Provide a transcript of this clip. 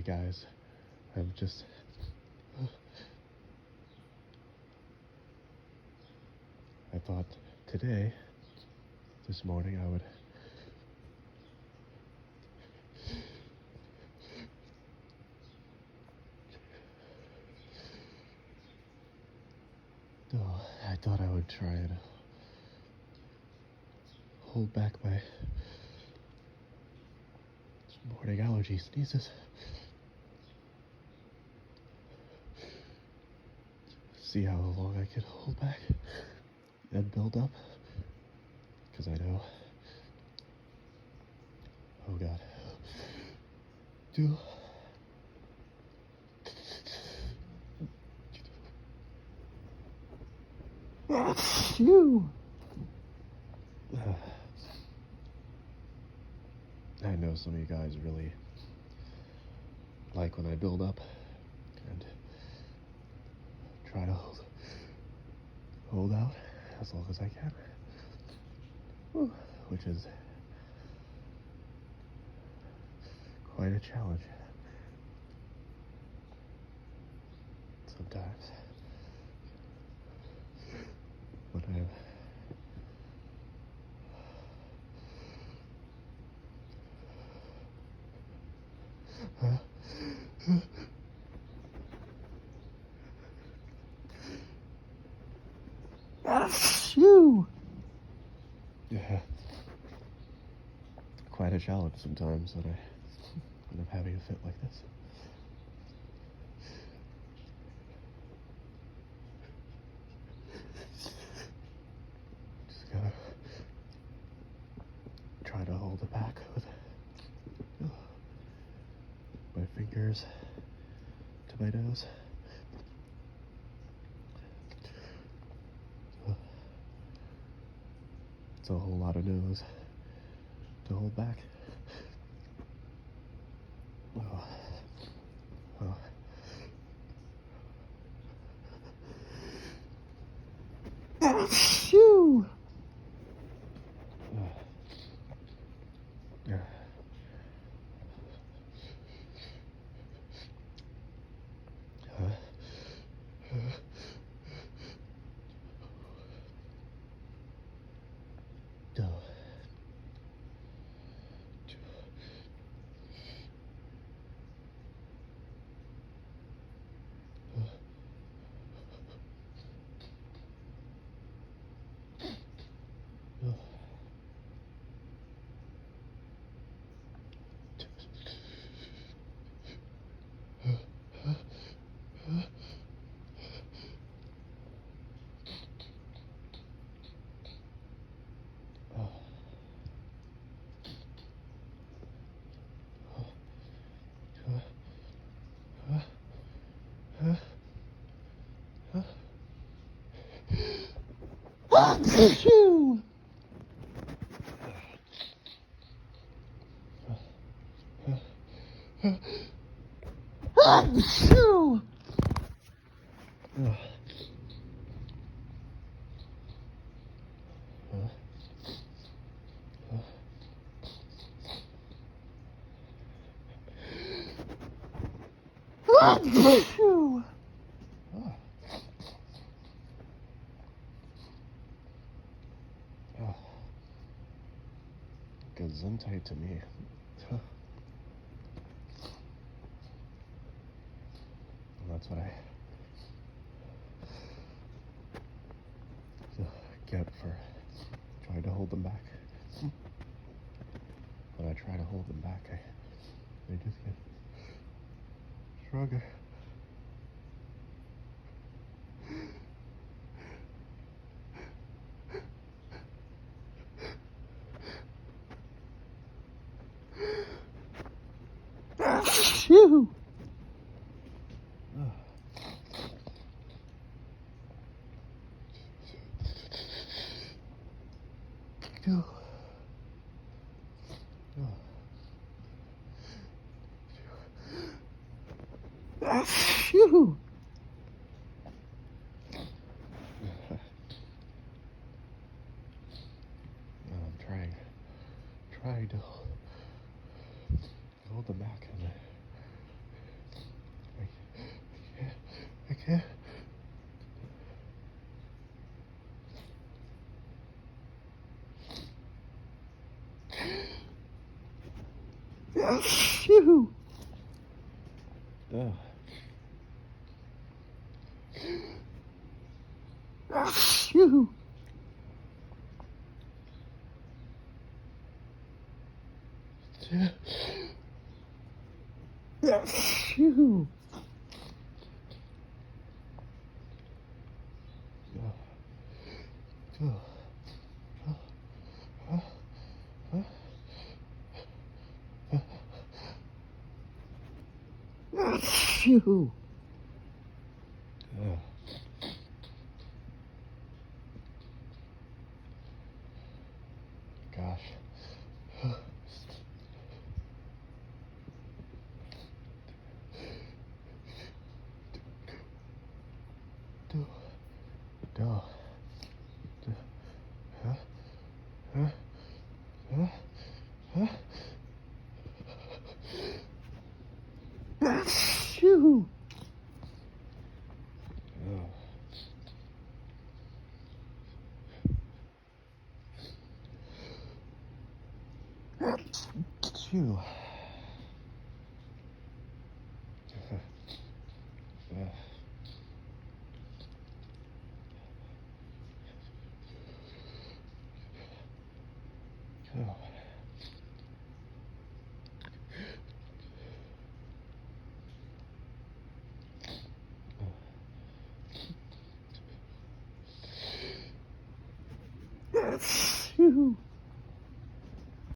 guys, I'm just... I thought today, this morning, I would... Oh, I thought I would try and hold back my morning allergy sneezes. See how long I can hold back and build up. Because I know. Oh God. Phew. I know some of you guys really like when I build up and try to hold out as long as I can, which is quite a challenge sometimes when I'm Phew! Yeah. Quite a challenge sometimes when I'm having a fit like this. Just gotta try to hold it back with my fingers to my nose. It's a whole lot of nose to hold back. Oh. Phew! Yeah. Phew! Phew! Phew! Gesundheit to me. That's what I get for trying to hold them back. When I try to hold them back, they just get stronger. Phew! Phew! I'm trying to hold them back, and Achoo. Achoo. Achoo. Achoo. Gosh. Achoo. Achoo. Achoo.